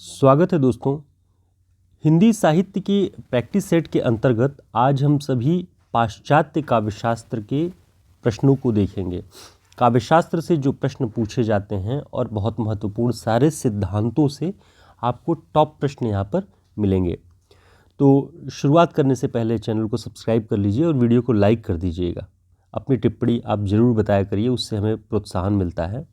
स्वागत है दोस्तों। हिंदी साहित्य के प्रैक्टिस सेट के अंतर्गत आज हम सभी पाश्चात्य काव्यशास्त्र के प्रश्नों को देखेंगे। काव्यशास्त्र से जो प्रश्न पूछे जाते हैं और बहुत महत्वपूर्ण सारे सिद्धांतों से आपको टॉप प्रश्न यहाँ पर मिलेंगे। तो शुरुआत करने से पहले चैनल को सब्सक्राइब कर लीजिए और वीडियो को लाइक कर दीजिएगा। अपनी टिप्पणी आप ज़रूर बताया करिए, उससे हमें प्रोत्साहन मिलता है।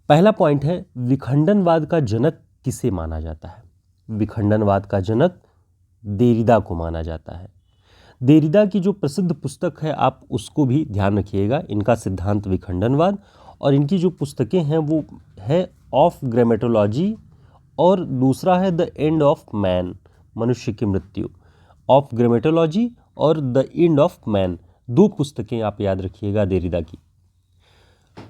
पहला पॉइंट है, विखंडनवाद का जनक किसे माना जाता है? विखंडनवाद का जनक देरिदा को माना जाता है। देरिदा की जो प्रसिद्ध पुस्तक है आप उसको भी ध्यान रखिएगा। इनका सिद्धांत विखंडनवाद, और इनकी जो पुस्तकें हैं वो है ऑफ ग्रामेटोलॉजी और दूसरा है द एंड ऑफ मैन, मनुष्य की मृत्यु। ऑफ ग्रामेटोलॉजी और द एंड ऑफ मैन, दो पुस्तकें आप याद रखिएगा देरिदा की।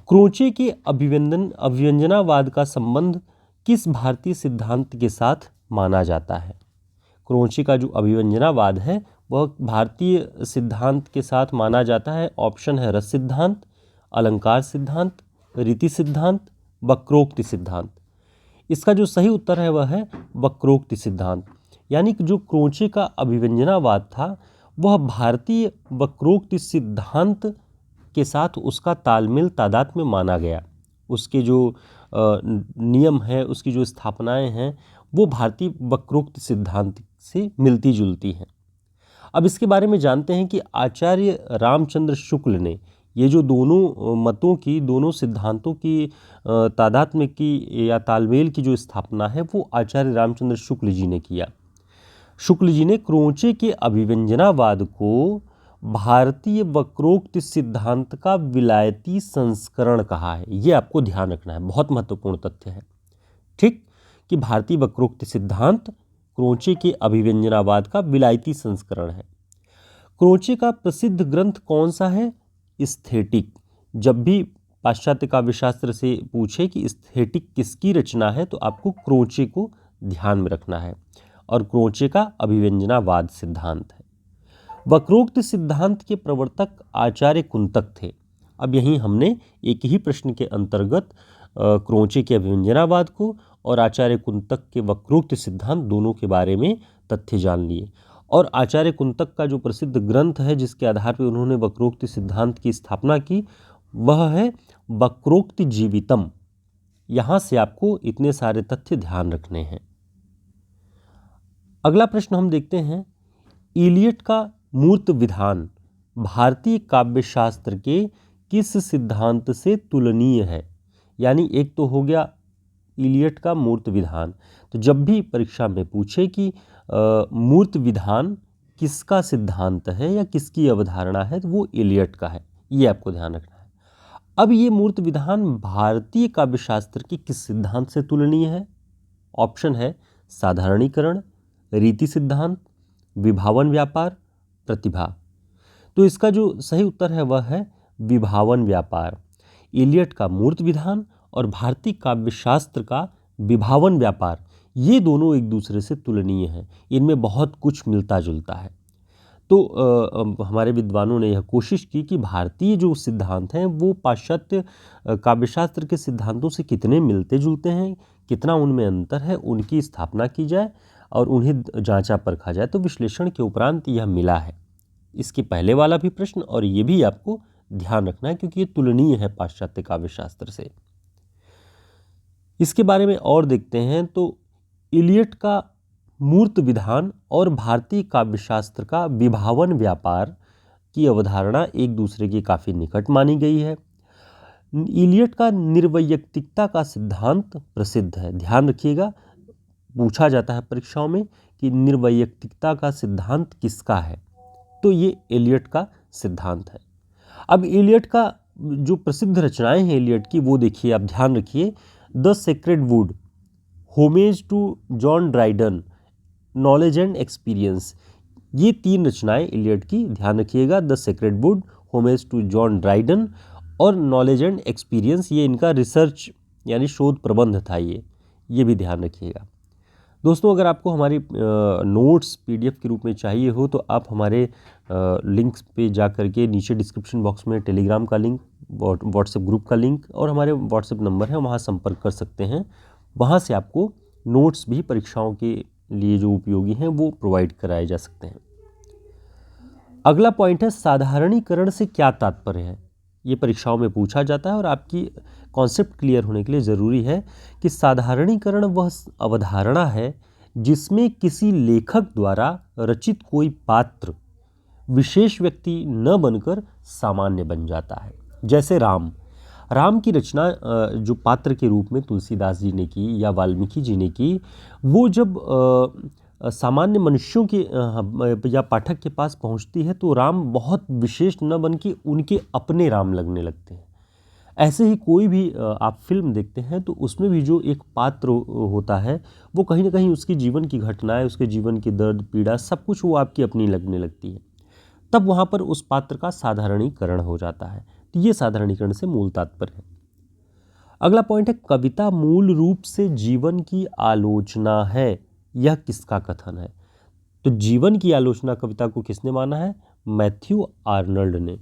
क्रोचे के अभिव्यंजनावाद का संबंध किस भारतीय सिद्धांत के साथ माना जाता है? क्रोचे का जो अभिव्यंजनावाद है वह भारतीय सिद्धांत के साथ माना जाता है। ऑप्शन है रस सिद्धांत, अलंकार सिद्धांत, रीति सिद्धांत, वक्रोक्ति सिद्धांत। इसका जो सही उत्तर है वह है वक्रोक्ति सिद्धांत। यानी कि जो क्रोचे का अभिव्यंजनावाद था वह भारतीय वक्रोक्ति सिद्धांत के साथ उसका तालमेल तादात्म्य माना गया। उसके जो नियम है, उसकी जो स्थापनाएं हैं वो भारतीय वक्रोक्ति सिद्धांत से मिलती जुलती हैं। अब इसके बारे में जानते हैं कि आचार्य रामचंद्र शुक्ल ने ये जो दोनों मतों की, दोनों सिद्धांतों की तादात्म्य की या तालमेल की जो स्थापना है वो आचार्य रामचंद्र शुक्ल जी ने किया। शुक्ल जी ने क्रोचे के अभिव्यंजनावाद को भारतीय वक्रोक्ति सिद्धांत का विलायती संस्करण कहा है। ये आपको ध्यान रखना है, बहुत महत्वपूर्ण तथ्य है। ठीक, कि भारतीय वक्रोक्ति सिद्धांत क्रोचे के अभिव्यंजनावाद का विलायती संस्करण है। क्रोचे का प्रसिद्ध ग्रंथ कौन सा है? स्थेटिक। जब भी पाश्चात्य काव्यशास्त्र से पूछे कि स्थेटिक किसकी रचना है तो आपको क्रोचे को ध्यान में रखना है, और क्रोचे का अभिव्यंजनावाद सिद्धांत है। वक्रोक्ति सिद्धांत के प्रवर्तक आचार्य कुंतक थे। अब यहीं हमने एक ही प्रश्न के अंतर्गत क्रोचे के अभिव्यंजनावाद को और आचार्य कुंतक के वक्रोक्ति सिद्धांत दोनों के बारे में तथ्य जान लिए। और आचार्य कुंतक का जो प्रसिद्ध ग्रंथ है जिसके आधार पर उन्होंने वक्रोक्ति सिद्धांत की स्थापना की वह है वक्रोक्ति जीवितम। यहाँ से आपको इतने सारे तथ्य ध्यान रखने हैं। अगला प्रश्न हम देखते हैं, इलियट का मूर्त विधान भारतीय काव्यशास्त्र के किस सिद्धांत से तुलनीय है? यानी एक तो हो गया इलियट का मूर्त विधान, तो जब भी परीक्षा में पूछे कि मूर्त विधान किसका सिद्धांत है या किसकी अवधारणा है तो वो इलियट का है, ये आपको ध्यान रखना है। अब ये मूर्त विधान भारतीय काव्यशास्त्र के किस सिद्धांत से तुलनीय है? ऑप्शन है साधारणीकरण, रीति सिद्धांत, विभावन व्यापार, प्रतिभा। तो इसका जो सही उत्तर है वह है विभावन व्यापार। इलियट का मूर्त विधान और भारतीय काव्यशास्त्र का विभावन व्यापार, ये दोनों एक दूसरे से तुलनीय हैं, इनमें बहुत कुछ मिलता जुलता है। तो हमारे विद्वानों ने यह कोशिश की कि भारतीय जो सिद्धांत हैं वो पाश्चात्य काव्यशास्त्र के सिद्धांतों से कितने मिलते जुलते हैं, कितना उनमें अंतर है, उनकी स्थापना की जाए और उन्हें जांचा परखा जाए। तो विश्लेषण के उपरांत यह मिला है। इसके पहले वाला भी प्रश्न और ये भी आपको ध्यान रखना है क्योंकि ये तुलनीय है पाश्चात्य काव्यशास्त्र से। इसके बारे में और देखते हैं तो इलियट का मूर्त विधान और भारतीय काव्यशास्त्र का विभावन व्यापार की अवधारणा एक दूसरे के काफ़ी निकट मानी गई है। इलियट का निर्वैयक्तिकता का सिद्धांत प्रसिद्ध है। ध्यान रखिएगा, पूछा जाता है परीक्षाओं में कि निर्वैयक्तिकता का सिद्धांत किसका है, तो ये इलियट का सिद्धांत है। अब इलियट का जो प्रसिद्ध रचनाएं हैं इलियट की वो देखिए, आप ध्यान रखिए। The sacred wood, homage to John Dryden, knowledge and experience, ये तीन रचनाएं इलियट की ध्यान रखिएगा। The sacred wood, homage to John Dryden और नॉलेज एंड एक्सपीरियंस, ये इनका रिसर्च यानी शोध प्रबंध था। ये भी ध्यान रखिएगा। दोस्तों, अगर आपको हमारी नोट्स पीडीएफ के रूप में चाहिए हो तो आप हमारे लिंक्स पे जा करके नीचे डिस्क्रिप्शन बॉक्स में टेलीग्राम का लिंक, व्हाट्सएप ग्रुप का लिंक और हमारे व्हाट्सएप नंबर है, वहाँ संपर्क कर सकते हैं। वहाँ से आपको नोट्स भी परीक्षाओं के लिए जो उपयोगी हैं वो प्रोवाइड कराए जा सकते हैं। अगला पॉइंट है साधारणीकरण से क्या तात्पर्य है। ये परीक्षाओं में पूछा जाता है और आपकी कॉन्सेप्ट क्लियर होने के लिए ज़रूरी है कि साधारणीकरण वह अवधारणा है जिसमें किसी लेखक द्वारा रचित कोई पात्र विशेष व्यक्ति न बनकर सामान्य बन जाता है। जैसे राम की रचना जो पात्र के रूप में तुलसीदास जी ने की या वाल्मीकि जी ने की, वो जब सामान्य मनुष्यों के या पाठक के पास पहुंचती है तो राम बहुत विशेष न बन के उनके अपने राम लगने लगते हैं। ऐसे ही कोई भी आप फिल्म देखते हैं तो उसमें भी जो एक पात्र होता है वो कहीं ना कहीं उसकी जीवन की घटनाएं, उसके जीवन की दर्द पीड़ा सब कुछ वो आपकी अपनी लगने लगती है। तब वहाँ पर उस पात्र का साधारणीकरण हो जाता है। तो ये साधारणीकरण से मूल तात्पर्य है। अगला पॉइंट है कविता मूल रूप से जीवन की आलोचना है, यह किसका कथन है। तो जीवन की आलोचना कविता को किसने माना है? मैथ्यू आर्नल्ड ने।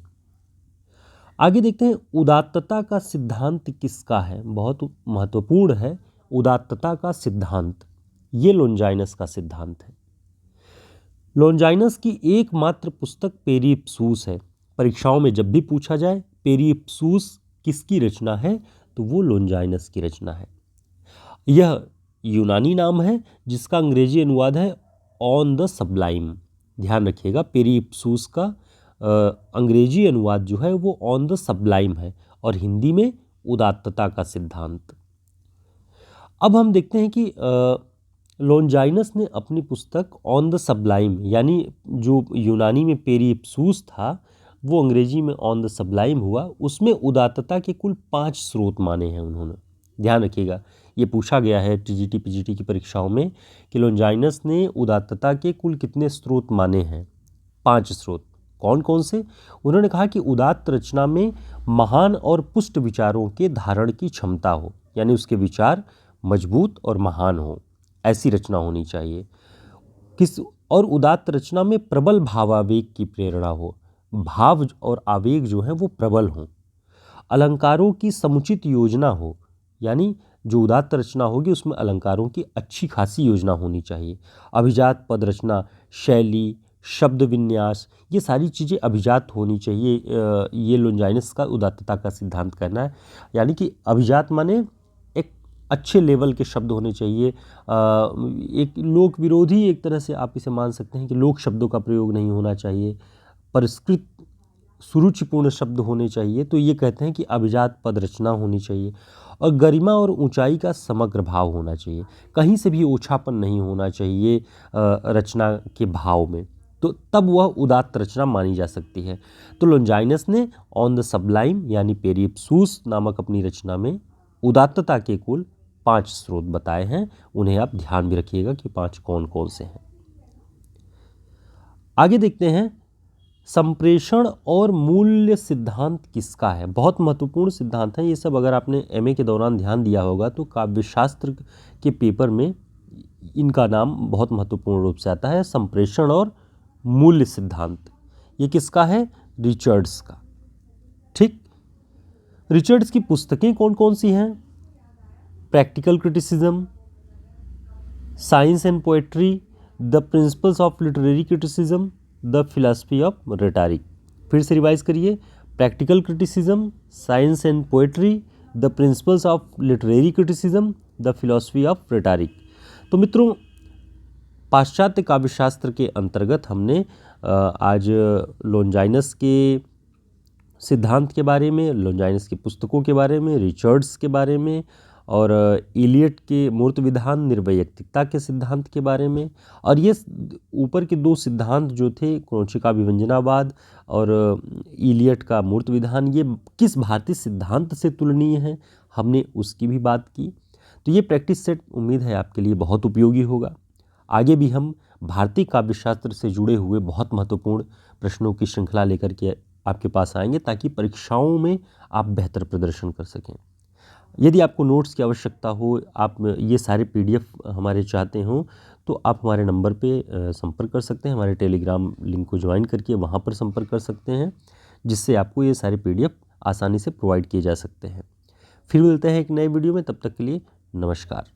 आगे देखते हैं उदात्तता का सिद्धांत किसका है। बहुत महत्वपूर्ण है उदात्तता का सिद्धांत, ये लोंजाइनस का सिद्धांत है। लोंजाइनस की एकमात्र पुस्तक पेरिप्सूस है। परीक्षाओं में जब भी पूछा जाए पेरिप्सूस किसकी रचना है तो वो लोंजाइनस की रचना है। यह यूनानी नाम है जिसका अंग्रेजी अनुवाद है ऑन द सबलाइम। ध्यान रखिएगा पेरिप्सूस का अंग्रेजी अनुवाद जो है वो ऑन द सबलाइम है और हिंदी में उदात्तता का सिद्धांत। अब हम देखते हैं कि लोंजाइनस ने अपनी पुस्तक ऑन द सबलाइम, यानी जो यूनानी में पेरिप्सूस था वो अंग्रेजी में ऑन द सबलाइम हुआ, उसमें उदात्तता के कुल 5 स्रोत माने हैं उन्होंने। ध्यान रखिएगा ये पूछा गया है टीजीटी पीजीटी की परीक्षाओं में कि लोंजाइनस ने उदात्तता के कुल कितने स्रोत माने हैं। 5 स्रोत। कौन कौन से? उन्होंने कहा कि उदात्त रचना में महान और पुष्ट विचारों के धारण की क्षमता हो, यानी उसके विचार मजबूत और महान हो, ऐसी रचना होनी चाहिए। और उदात्त रचना में प्रबल भावावेग की प्रेरणा हो, भाव और आवेग जो है वो प्रबल हों। अलंकारों की समुचित योजना हो, यानी जो उदात्त रचना होगी उसमें अलंकारों की अच्छी खासी योजना होनी चाहिए। अभिजात पद रचना, शैली, शब्द विन्यास, ये सारी चीज़ें अभिजात होनी चाहिए। ये लोंजाइनस का उदात्तता का सिद्धांत कहना है। यानी कि अभिजात माने एक अच्छे लेवल के शब्द होने चाहिए। एक लोक विरोधी एक तरह से आप इसे मान सकते हैं कि लोक शब्दों का प्रयोग नहीं होना चाहिए, परिष्कृत सुरुचिपूर्ण शब्द होने चाहिए। तो ये कहते हैं कि अभिजात पद रचना होनी चाहिए और गरिमा और ऊंचाई का समग्र भाव होना चाहिए। कहीं से भी ओछापन नहीं होना चाहिए रचना के भाव में, तो तब वह उदात्त रचना मानी जा सकती है। तो लोंजाइनस ने ऑन द सबलाइम यानी पेरिप्सूस नामक अपनी रचना में उदात्तता के कुल 5 स्रोत बताए हैं। उन्हें आप ध्यान भी रखिएगा कि 5 कौन कौन से हैं। आगे देखते हैं संप्रेषण और मूल्य सिद्धांत किसका है। बहुत महत्वपूर्ण सिद्धांत है ये सब। अगर आपने एमए के दौरान ध्यान दिया होगा तो काव्यशास्त्र के पेपर में इनका नाम बहुत महत्वपूर्ण रूप से आता है, संप्रेषण और मूल्य सिद्धांत। ये किसका है? रिचर्ड्स का। ठीक, रिचर्ड्स की पुस्तकें कौन कौन सी हैं? Practical criticism, science and poetry, the principles of literary criticism, the philosophy of rhetoric. फिर से रिवाइज करिए, practical criticism, science and poetry, the principles of literary criticism, the philosophy of rhetoric. तो मित्रों, पाश्चात्य काव्यशास्त्र के अंतर्गत हमने आज लोंजाइनस के सिद्धांत के बारे में, लोंजाइनस की पुस्तकों के बारे में, रिचर्ड्स के बारे में और इलियट के मूर्त विधान निर्वैयक्तिकता के सिद्धांत के बारे में, और ये ऊपर के 2 सिद्धांत जो थे क्रोची का विभंजनावाद और इलियट का मूर्त विधान, ये किस भारतीय सिद्धांत से तुलनीय है, हमने उसकी भी बात की। तो ये प्रैक्टिस सेट उम्मीद है आपके लिए बहुत उपयोगी होगा। आगे भी हम भारतीय काव्यशास्त्र से जुड़े हुए बहुत महत्वपूर्ण प्रश्नों की श्रृंखला लेकर के आपके पास आएंगे ताकि परीक्षाओं में आप बेहतर प्रदर्शन कर सकें। यदि आपको नोट्स की आवश्यकता हो, आप ये सारे पीडीएफ हमारे चाहते हो, तो आप हमारे नंबर पे संपर्क कर सकते हैं। हमारे टेलीग्राम लिंक को ज्वाइन करके वहाँ पर संपर्क कर सकते हैं, जिससे आपको ये सारे पीडीएफ आसानी से प्रोवाइड किए जा सकते हैं। फिर मिलते हैं एक नए वीडियो में, तब तक के लिए नमस्कार।